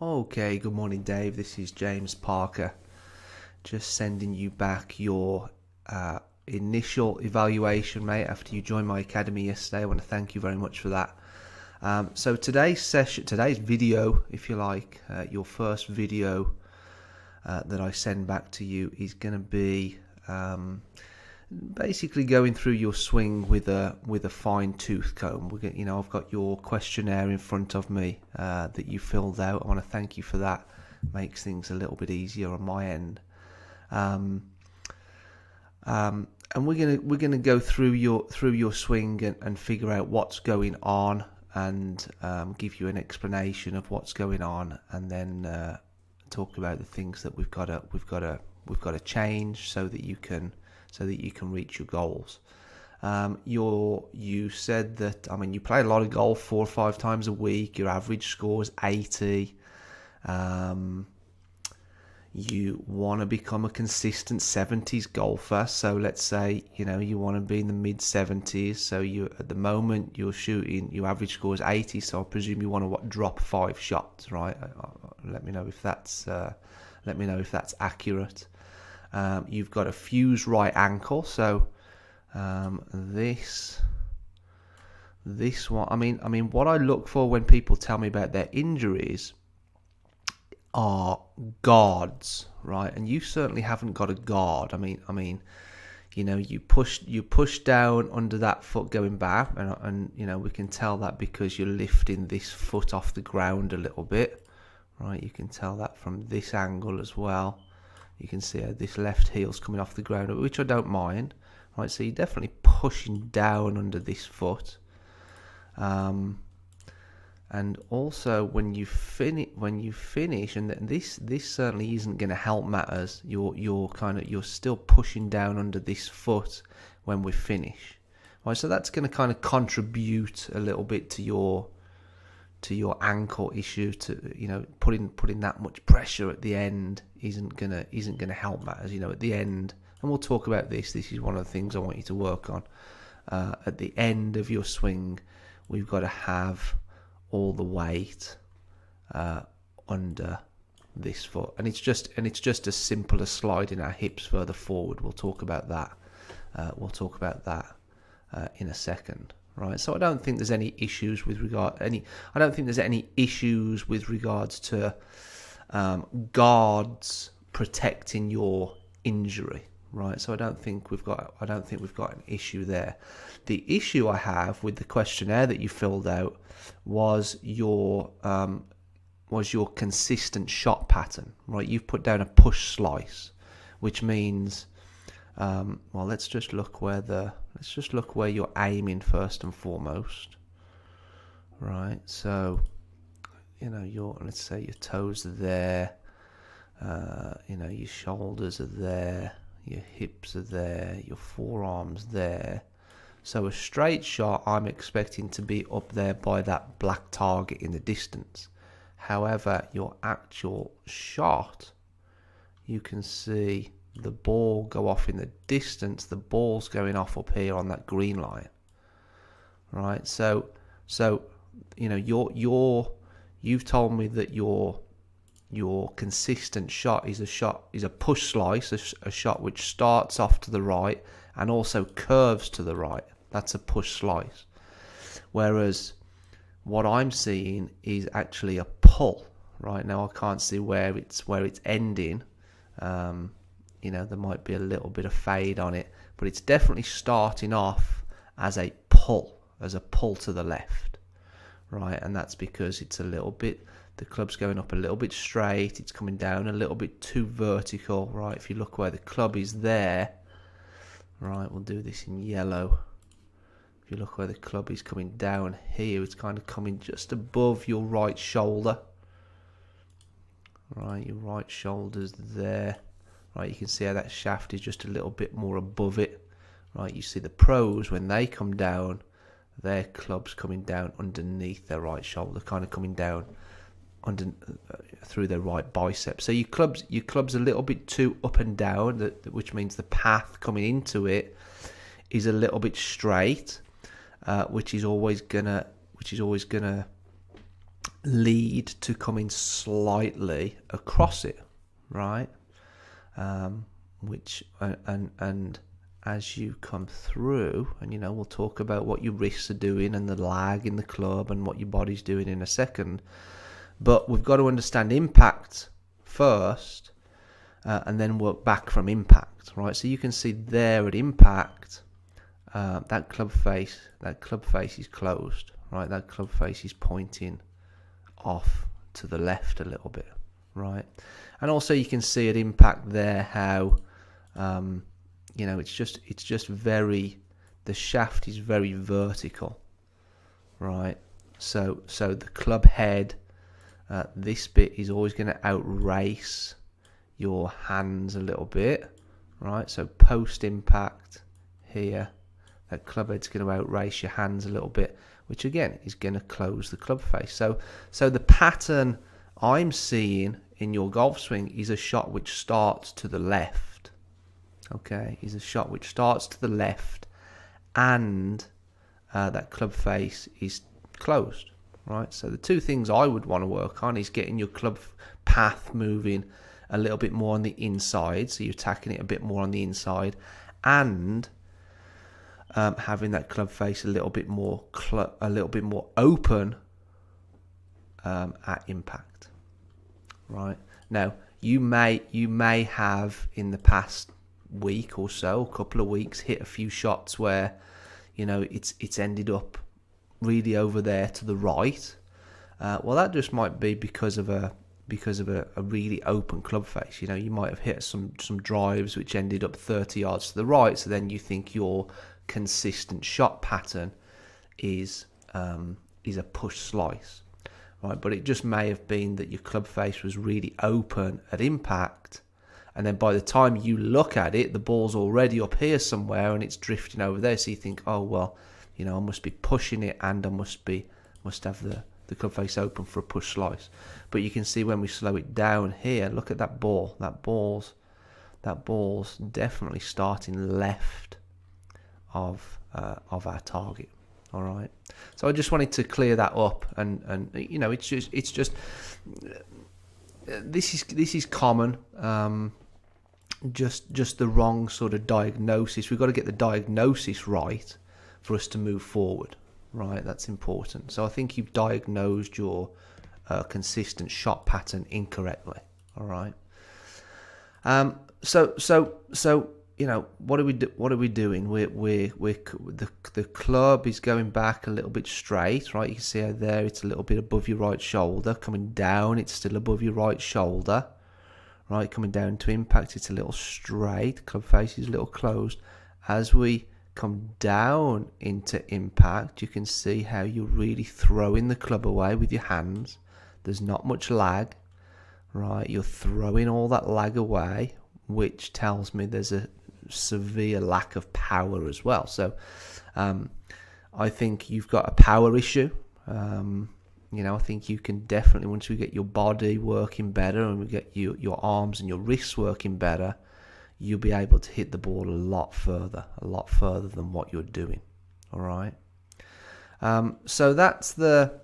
Okay, good morning, Dave. This is James Parker. Just sending you back your initial evaluation, mate, after you joined my academy yesterday. I want to thank you very much for that. So today's video, if you like, your first video that I send back to you is going to be basically going through your swing with a fine tooth comb. I've got your questionnaire in front of me that you filled out. I want to thank you for that. Makes things a little bit easier on my end. And we're gonna go through your swing and figure out what's going on and give you an explanation of what's going on, and then talk about the things that we've got to change so that you can reach your goals. You said that, you play a lot of golf 4 or 5 times a week. Your average score is 80. You want to become a consistent 70s golfer. So let's say, you want to be in the mid 70s. So at the moment you're shooting, your average score is 80. So I presume you want to drop 5 shots, right? Let me know if that's accurate. You've got a fused right ankle, so this one. What I look for when people tell me about their injuries are guards, right? And you certainly haven't got a guard. You push down under that foot going back, and we can tell that because you're lifting this foot off the ground a little bit, right? You can tell that from this angle as well. You can see how this left heel's coming off the ground, which I don't mind, right? So you're definitely pushing down under this foot. And also when you finish, and this certainly isn't going to help matters. You're still pushing down under this foot when we finish, right? So that's going to kind of contribute a little bit to your ankle issue. To putting that much pressure at the end isn't gonna help matters. At the end, and we'll talk about this. This is one of the things I want you to work on. At the end of your swing, we've got to have all the weight under this foot, and it's just as simple as sliding our hips further forward. We'll talk about that. In a second, right? So I don't think there's any issues with regards to guards protecting your injury, right? So I don't think we've got an issue there. The issue I have with the questionnaire that you filled out was your consistent shot pattern, right? You've put down a push slice, which means let's just look where you're aiming first and foremost, right? So let's say your toes are there, your shoulders are there, your hips are there, your forearms there. So a straight shot, I'm expecting to be up there by that black target in the distance. However, your actual shot, you can see the ball go off in the distance. The ball's going off up here on that green line, right? So you've told me that your consistent shot is a push slice, a shot which starts off to the right and also curves to the right. That's a push slice. Whereas what I'm seeing is actually a pull. Right now, I can't see where it's ending. There might be a little bit of fade on it, but it's definitely starting off as a pull to the left, right? And that's because it's the club's going up a little bit straight, it's coming down a little bit too vertical, right? If you look where the club is there, right, we'll do this in yellow. If you look where the club is coming down here, it's kind of coming just above your right shoulder, right? Your right shoulder's there. Right, you can see how that shaft is just a little bit more above it. Right, you see the pros, when they come down, their club's coming down underneath their right shoulder, kind of coming down through their right bicep. So your club's a little bit too up and down, which means the path coming into it is a little bit straight, which is always gonna lead to coming slightly across it, right? Which and as you come through, and we'll talk about what your wrists are doing and the lag in the club and what your body's doing in a second, but we've got to understand impact first, and then work back from impact, right? So you can see there at impact, that club face is closed, right? That club face is pointing off to the left a little bit, right? And also you can see at impact there how it's just very, the shaft is very vertical, right? So the club head, this bit is always going to outrace your hands a little bit, right? So post impact here, that club head's going to outrace your hands a little bit, which again is going to close the club face. So the pattern I'm seeing in your golf swing is a shot which starts to the left. Okay, is a shot which starts to the left, and that club face is closed, right? So the two things I would want to work on is getting your club path moving a little bit more on the inside, so you're attacking it a bit more on the inside, and having that club face a little bit more open at impact, right? Now you may have in the past week or so, a couple of weeks, hit a few shots where it's ended up really over there to the right. Well, that just might be because of a really open club face. You might have hit some drives which ended up 30 yards to the right, so then you think your consistent shot pattern is a push slice, right? But it just may have been that your club face was really open at impact, and then by the time you look at it, the ball's already up here somewhere and it's drifting over there, so you think, oh well, I must be pushing it, and I must have the club face open for a push slice. But you can see when we slow it down here, look at that ball. That ball's definitely starting left of our target. All right. So I just wanted to clear that up, and it's just this is common. Just the wrong sort of diagnosis. We've got to get the diagnosis right for us to move forward. Right, that's important. So I think you've diagnosed your consistent shot pattern incorrectly. All right. So what are we doing? The club is going back a little bit straight, right? You can see how there it's a little bit above your right shoulder. Coming down, it's still above your right shoulder. Right, coming down to impact, it's a little straight. Club face is a little closed. As we come down into impact, you can see how you're really throwing the club away with your hands. There's not much lag, right? You're throwing all that lag away, which tells me there's a severe lack of power as well. So I think you've got a power issue. I think you can definitely, once we get your body working better and we get your arms and your wrists working better, you'll be able to hit the ball a lot further than what you're doing. All right. So that's the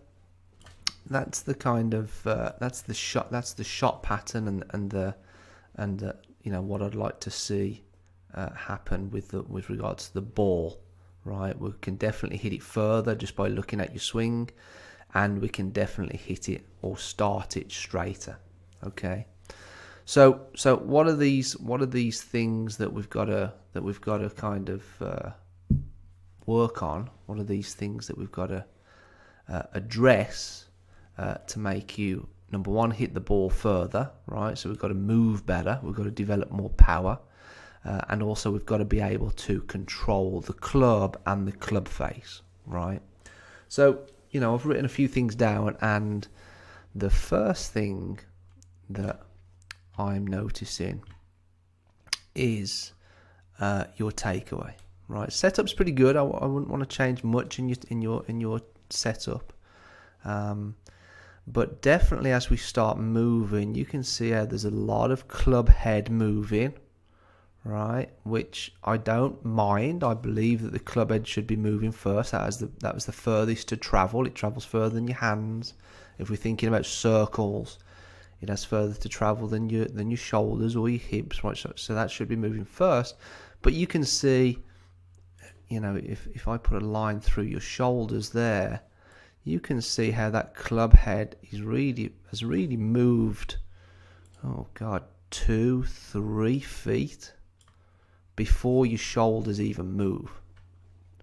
kind of that's the shot pattern and what I'd like to see happen with regards to the ball. Right. We can definitely hit it further just by looking at your swing, and we can definitely hit it or start it straighter. Okay. So what are these things that we've got to kind of work on? What are these things that we've got to address to make you, number one, hit the ball further, right? So we've got to move better, we've got to develop more power, and also we've got to be able to control the club and the club face, right? So I've written a few things down, and the first thing that I'm noticing is your takeaway. Right, setup's pretty good. I wouldn't want to change much in your setup, but definitely as we start moving, you can see how there's a lot of club head moving. Right, which I don't mind. I believe that the club head should be moving first. That was the furthest to travel. It travels further than your hands If we're thinking about circles, it has further to travel than your shoulders or your hips, right? So that should be moving first. But you can see, you know, if I put a line through your shoulders there, you can see how that club head has really moved. Oh God, 2-3 feet before your shoulders even move,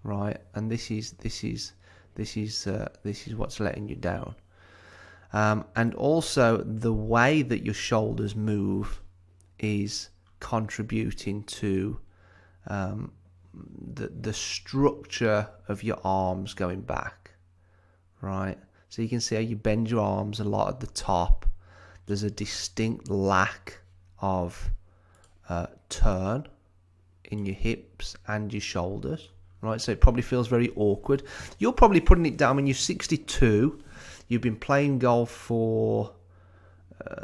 right? And this is what's letting you down. And also the way that your shoulders move is contributing to the structure of your arms going back, right? So you can see how you bend your arms a lot at the top. There's a distinct lack of turn in your hips and your shoulders, right? So it probably feels very awkward. You're probably putting it down when you're 62. You've been playing golf for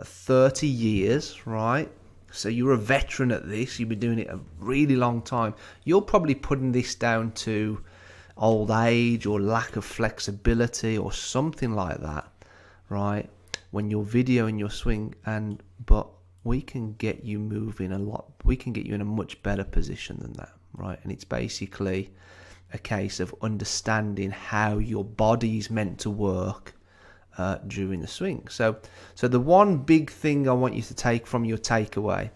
30 years, right? So you're a veteran at this. You've been doing it a really long time. You're probably putting this down to old age or lack of flexibility or something like that, right? When you're videoing your swing, but we can get you moving a lot. We can get you in a much better position than that, right? And it's basically a case of understanding how your body's meant to work during the swing. So the one big thing I want you to take from your takeaway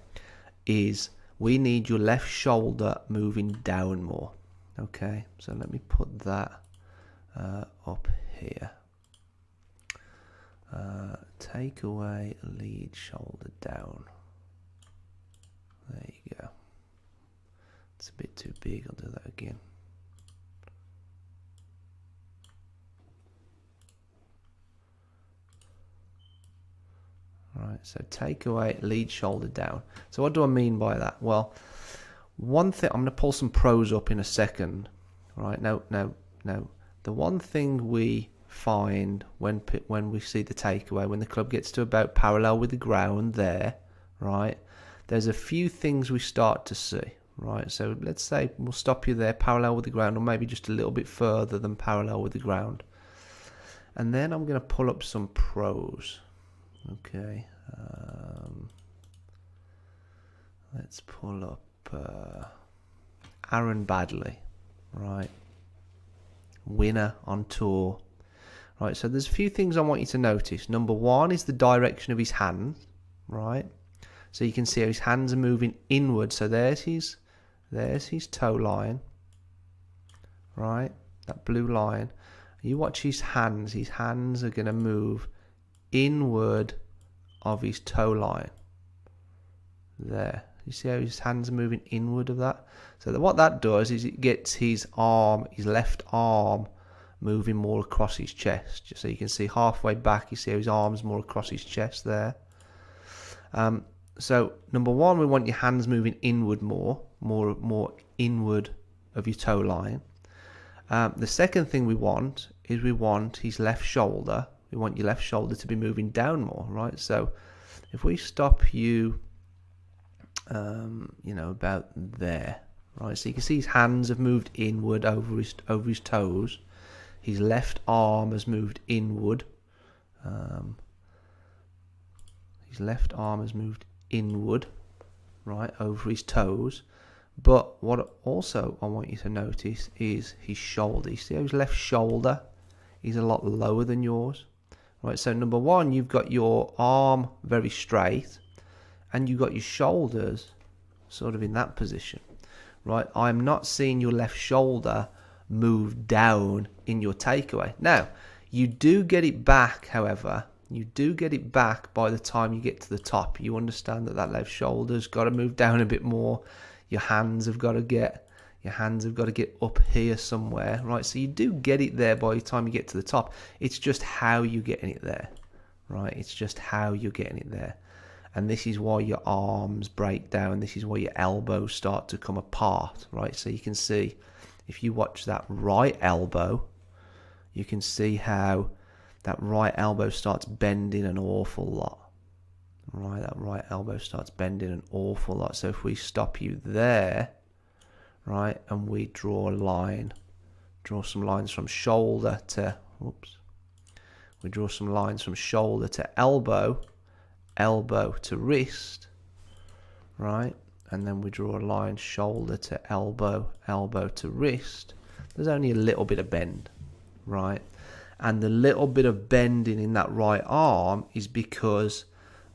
is we need your left shoulder moving down more. Okay, so let me put that up here. Takeaway, lead shoulder down. There you go. It's a bit too big. I'll do that again. Right, so takeaway, lead shoulder down. So what do I mean by that? Well, one thing, I'm going to pull some pros up in a second. Right, now, the one thing we find when we see the takeaway, when the club gets to about parallel with the ground there, right, there's a few things we start to see, right? So let's say we'll stop you there, parallel with the ground, or maybe just a little bit further than parallel with the ground. And then I'm going to pull up some pros. Okay, let's pull up Aaron Baddeley, right? Winner on tour. Right, so there's a few things I want you to notice. Number one is the direction of his hands, right? So you can see how his hands are moving inward. So there's his toe line, right? That blue line. You watch his hands. His hands are going to move inward of his toe line. There. You see how his hands are moving inward of that? So what that does is it gets his left arm, moving more across his chest. Just so you can see halfway back, you see how his arm's more across his chest there. So number one, we want your hands moving inward more inward of your toe line. The second thing we want is his left shoulder. We want your left shoulder to be moving down more, right? So if we stop you, about there, right? So you can see his hands have moved inward over his toes. His left arm has moved inward. His left arm has moved inward, right, over his toes. But what also I want you to notice is his shoulder. You see how his left shoulder is a lot lower than yours? Right, so number one, you've got your arm very straight and you've got your shoulders sort of in that position, right? I'm not seeing your left shoulder move down in your takeaway. Now, you do get it back, however. You do get it back by the time you get to the top. You understand that left shoulder's got to move down a bit more. Your hands have got to get up here somewhere, right? So you do get it there by the time you get to the top. It's just how you're getting it there, right? It's just how you're getting it there. And this is why your arms break down. This is why your elbows start to come apart, right? So you can see, if you watch that right elbow, you can see how that right elbow starts bending an awful lot. Right, that right elbow starts bending an awful lot. So if we stop you there, right, and we draw some lines from shoulder to, We draw some lines from shoulder to elbow, elbow to wrist, right? And then we draw a line shoulder to elbow, elbow to wrist. There's only a little bit of bend, right? And the little bit of bending in that right arm is because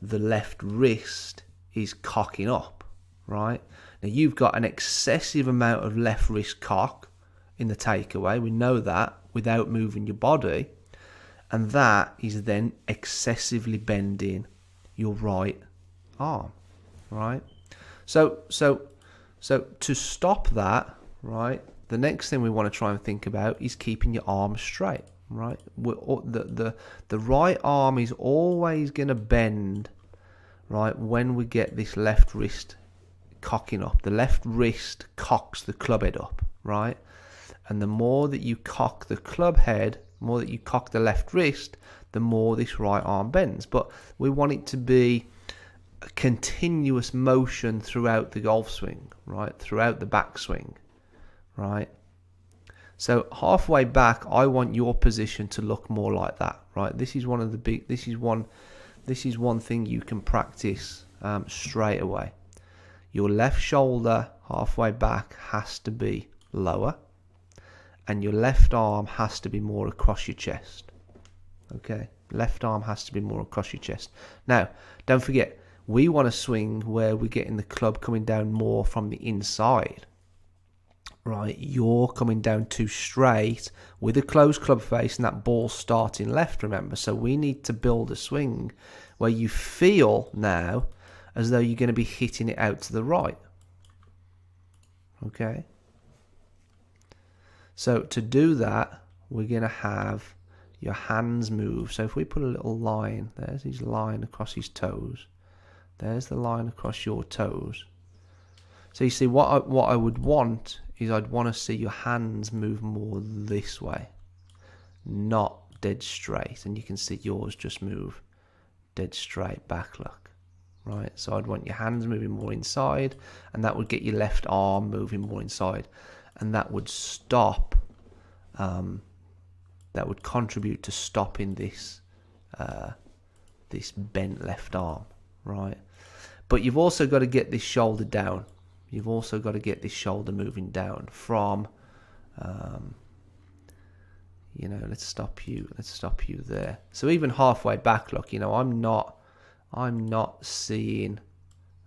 the left wrist is cocking up, right? Now you've got an excessive amount of left wrist cock in the takeaway. We know that without moving your body. And that is then excessively bending your right arm, right? So to stop that, right, the next thing we want to try and think about is keeping your arm straight, right? The right arm is always going to bend, right, when we get this left wrist cocking up. The left wrist cocks the club head up, right? And the more that you cock the club head, the more that you cock the left wrist, the more this right arm bends. But we want it to be a continuous motion throughout the golf swing, right? Throughout the backswing, right? So halfway back, I want your position to look more like that, right? This is one of the big. This is one thing you can practice straight away. Your left shoulder halfway back has to be lower, and your left arm has to be more across your chest. Okay, left arm has to be more across your chest. Now, don't forget, we want to swing where we're getting the club coming down more from the inside. Right, you're coming down too straight with a closed club face and that ball starting left, remember. So we need to build a swing where you feel now as though you're going to be hitting it out to the right. Okay. So to do that, we're going to have your hands move. So if we put a little line, there's his line across his toes. There's the line across your toes. So you see, what I would want is I'd want to see your hands move more this way, not dead straight. And you can see yours just move dead straight back, look. Right, so I'd want your hands moving more inside, and that would get your left arm moving more inside, and that would stop, that would contribute to stopping this this bent left arm, right? But you've also got to get this shoulder down. You've also got to get this shoulder moving down from, let's stop you there. So even halfway back, look, I'm not seeing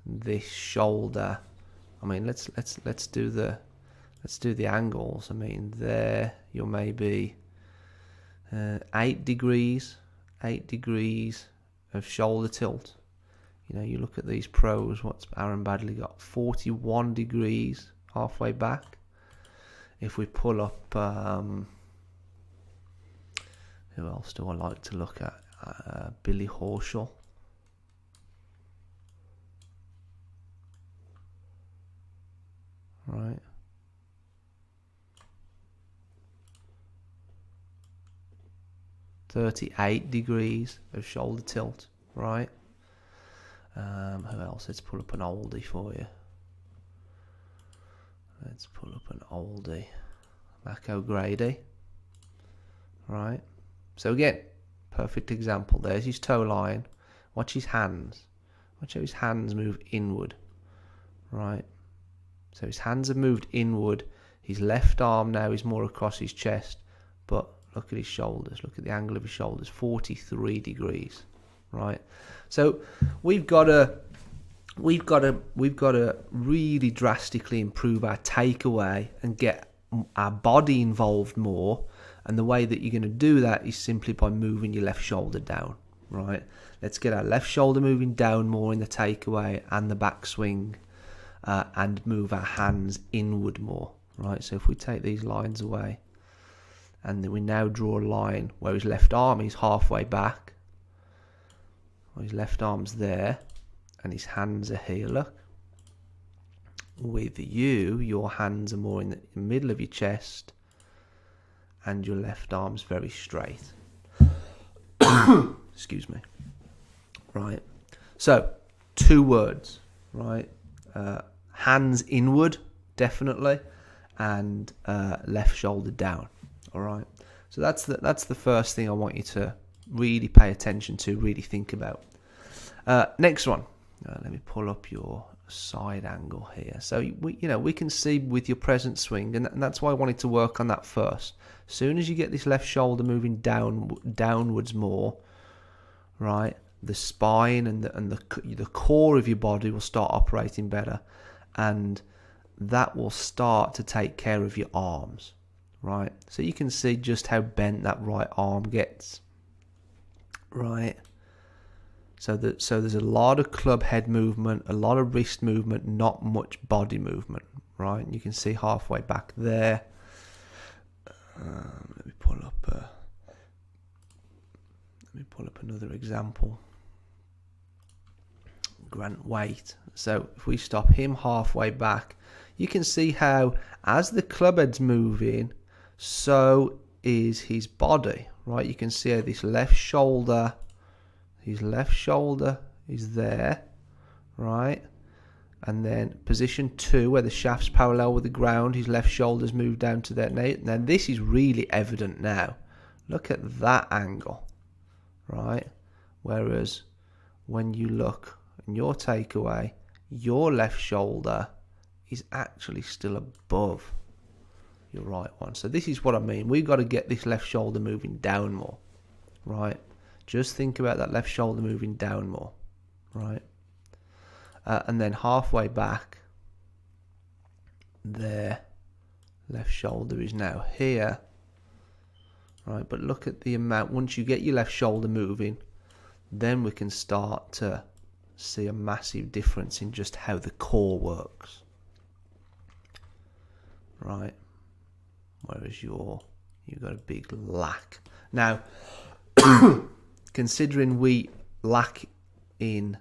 this shoulder. I mean, let's do the angles. I mean, there you're maybe 8 degrees of shoulder tilt. You look at these pros, what's Aaron Badley got? 41 degrees halfway back. If we pull up, who else do I like to look at? Billy Horschel. Right. .38 degrees of shoulder tilt, right? Who else? Let's pull up an oldie for you. Let's pull up an oldie. Mac O'Grady. Right. So again, perfect example. There's his toe line. Watch his hands. Watch how his hands move inward. Right. So his hands have moved inward. His left arm now is more across his chest. But look at his shoulders. Look at the angle of his shoulders. 43 degrees. Right. So we've got to really drastically improve our takeaway and get our body involved more. And the way that you're going to do that is simply by moving your left shoulder down. Right. Let's get our left shoulder moving down more in the takeaway and the backswing, and move our hands inward more. Right. So if we take these lines away, and then we now draw a line where his left arm is halfway back. Well, his left arm's there, and his hands are here, look. With you, your hands are more in the middle of your chest, and your left arm's very straight. Excuse me. Right. So, 2 words, right? Hands inward, definitely, and left shoulder down. All right. So that's the first thing I want you to really pay attention to, really think about. Next one. Let me pull up your side angle here. So we can see with your present swing, and that's why I wanted to work on that first. As soon as you get this left shoulder moving downwards more, right, the spine and the core of your body will start operating better, and that will start to take care of your arms, right? So you can see just how bent that right arm gets, right? So there's a lot of club head movement, a lot of wrist movement, not much body movement, right? You can see halfway back there. Let me pull up another example. Grant weight. So if we stop him halfway back, you can see how as the club head's moving, so is his body, right? You can see how this left shoulder, his left shoulder is there, right? And then position 2, where the shaft's parallel with the ground, his left shoulder's moved down to there. Now this is really evident now. Look at that angle, right? Whereas when you look in your takeaway, your left shoulder is actually still above your right one. So this is what I mean. We've got to get this left shoulder moving down more, right? Just think about that left shoulder moving down more, right? And then halfway back there, left shoulder is now here, right? But look at the amount. Once you get your left shoulder moving, then we can start to see a massive difference in just how the core works, right? Whereas you've got a big lack. Now, considering we lack in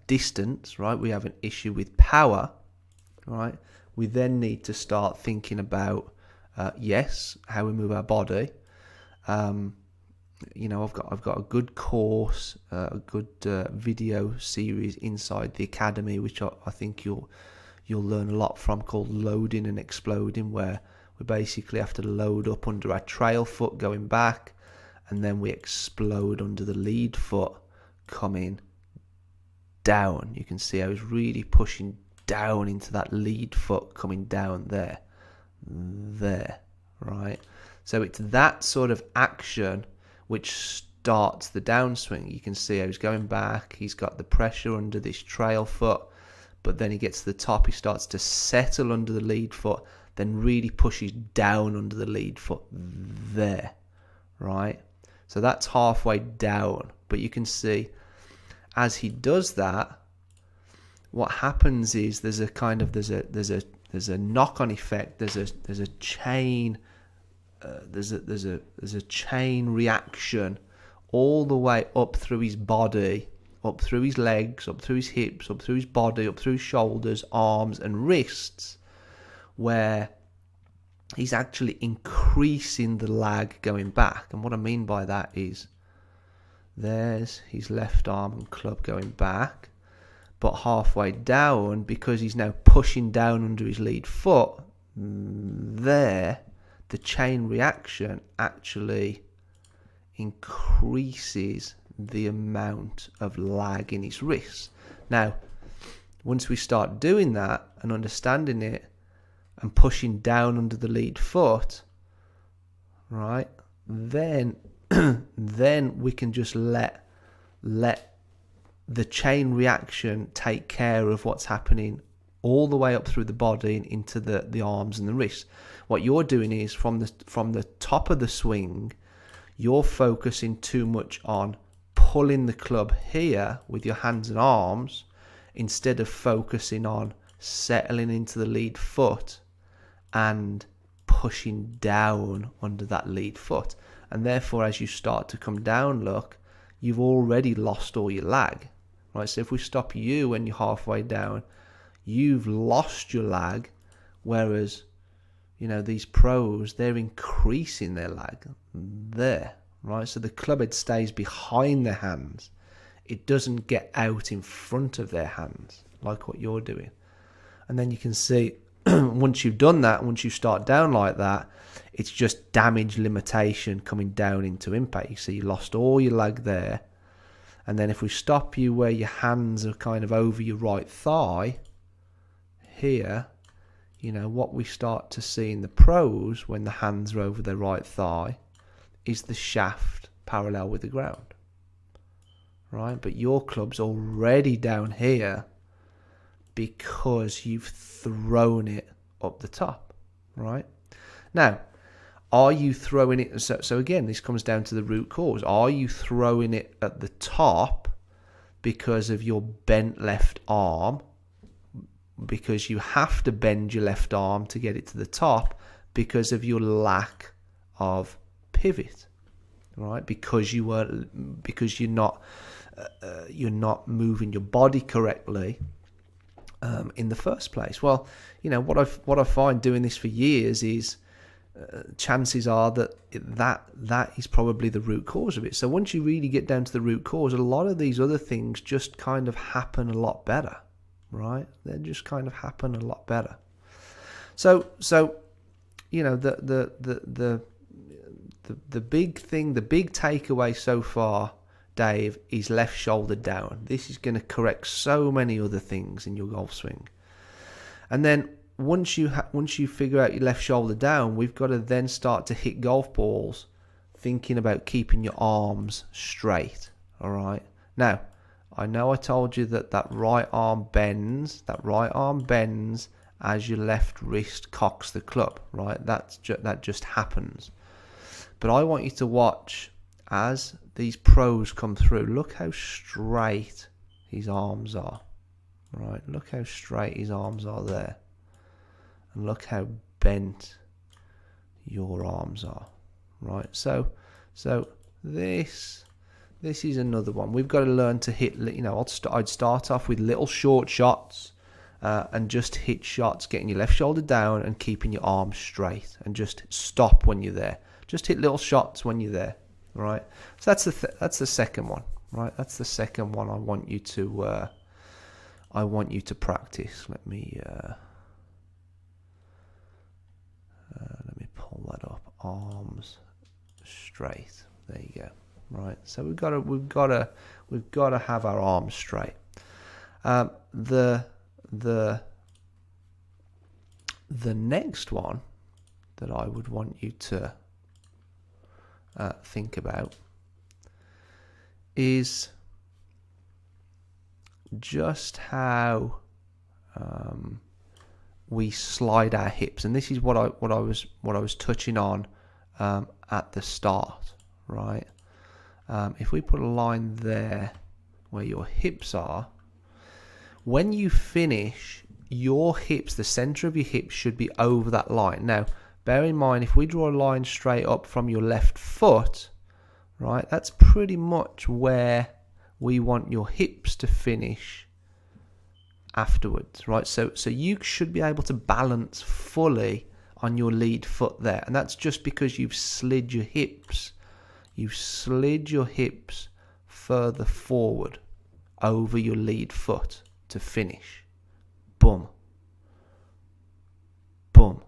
distance, right? We have an issue with power, right? We then need to start thinking about, how we move our body. I've got a good course, a good video series inside the academy, which I think you'll learn a lot from, called Loading and Exploding, where we basically have to load up under our trail foot going back, and then we explode under the lead foot coming down. You can see I was really pushing down into that lead foot coming down there, right? So it's that sort of action which starts the downswing. You can see I was going back, he's got the pressure under this trail foot, but then he gets to the top, he starts to settle under the lead foot, then really pushes down under the lead foot there, right? So that's halfway down, but you can see as he does that, what happens is there's a knock-on effect. There's a chain. There's a chain reaction all the way up through his body, up through his legs, up through his hips, up through his body, up through his shoulders, arms, and wrists, where he's actually increasing the lag going back. And what I mean by that is, there's his left arm and club going back, but halfway down, because he's now pushing down under his lead foot, there, the chain reaction actually increases the amount of lag in his wrists. Now, once we start doing that and understanding it and pushing down under the lead foot, right, then we can just let the chain reaction take care of what's happening all the way up through the body and into the arms and the wrists. What you're doing is from the top of the swing, you're focusing too much on pulling the club here with your hands and arms instead of focusing on settling into the lead foot and pushing down under that lead foot. And therefore, as you start to come down, look, you've already lost all your lag, right? So if we stop you when you're halfway down, you've lost your lag, whereas, these pros, they're increasing their lag there, right? So the club head stays behind their hands. It doesn't get out in front of their hands like what you're doing. And then you can see once you've done that, once you start down like that, it's just damage limitation coming down into impact. So you lost all your lag there. And then if we stop you where your hands are kind of over your right thigh, here, you know, what we start to see in the pros when the hands are over their right thigh is the shaft parallel with the ground. Right? But your club's already down here because you've thrown it up the top. Right? Now, are you throwing it? So again, this comes down to the root cause. Are you throwing it at the top because of your bent left arm? Because you have to bend your left arm to get it to the top because of your lack of pivot, right? Because you're not moving your body correctly in the first place. Well, you know what I find doing this for years is chances are that is probably the root cause of it. So once you really get down to the root cause, a lot of these other things just kind of happen a lot better, right? They just kind of happen a lot better. So you know the big thing, the big takeaway so far, Dave, is left shoulder down. This is going to correct so many other things in your golf swing. And then once you figure out your left shoulder down, we've got to then start to hit golf balls thinking about keeping your arms straight. All right. Now, I know I told you that right arm bends as your left wrist cocks the club, right? That just happens. But I want you to watch as these pros come through. Look how straight his arms are, right? Look how straight his arms are there. And look how bent your arms are, right? So this is another one. We've got to learn to hit, you know, I'd start off with little short shots and just hit shots, getting your left shoulder down and keeping your arms straight, and just stop when you're there. Just hit little shots when you're there, right? So that's the second one, right? That's the second one I want you to practice. Let me pull that up. Arms straight. There you go. Right. So we've got to have our arms straight. The next one that I would want you to think about is just how we slide our hips, and this is what I was touching on at the start, right? If we put a line there where your hips are, when you finish, your hips, the center of your hips should be over that line. Now, bear in mind, if we draw a line straight up from your left foot, right, that's pretty much where we want your hips to finish afterwards, right? So you should be able to balance fully on your lead foot there, and that's just because you've slid your hips. You've slid your hips further forward over your lead foot to finish. Boom. Boom.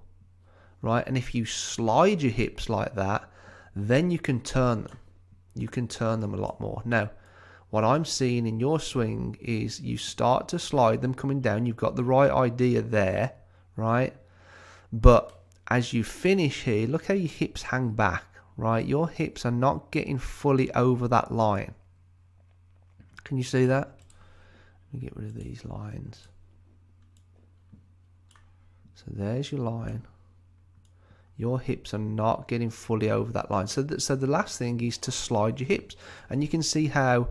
Right? And if you slide your hips like that, then you can turn them. You can turn them a lot more. Now, what I'm seeing in your swing is you start to slide them coming down. You've got the right idea there, right? But as you finish here, look how your hips hang back, right? Your hips are not getting fully over that line. Can you see that? Let me get rid of these lines. So there's your line. Your hips are not getting fully over that line. So the last thing is to slide your hips, and you can see how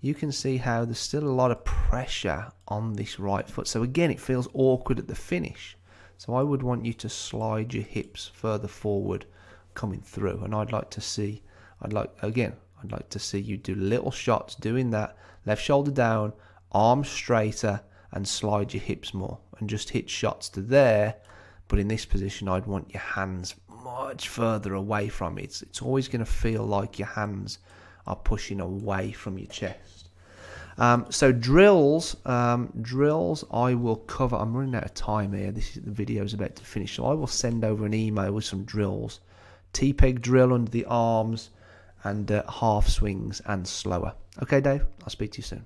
there's still a lot of pressure on this right foot. So again, it feels awkward at the finish. So I would want you to slide your hips further forward coming through, and I'd like to see you do little shots doing that. Left shoulder down, arms straighter, and slide your hips more, and just hit shots to there. But in this position, I'd want your hands much further away from it. It's always going to feel like your hands are pushing away from your chest. So drills I will cover. I'm running out of time here. The video is about to finish, so I will send over an email with some drills. T-peg drill under the arms, and half swings and slower. Okay, Dave, I'll speak to you soon.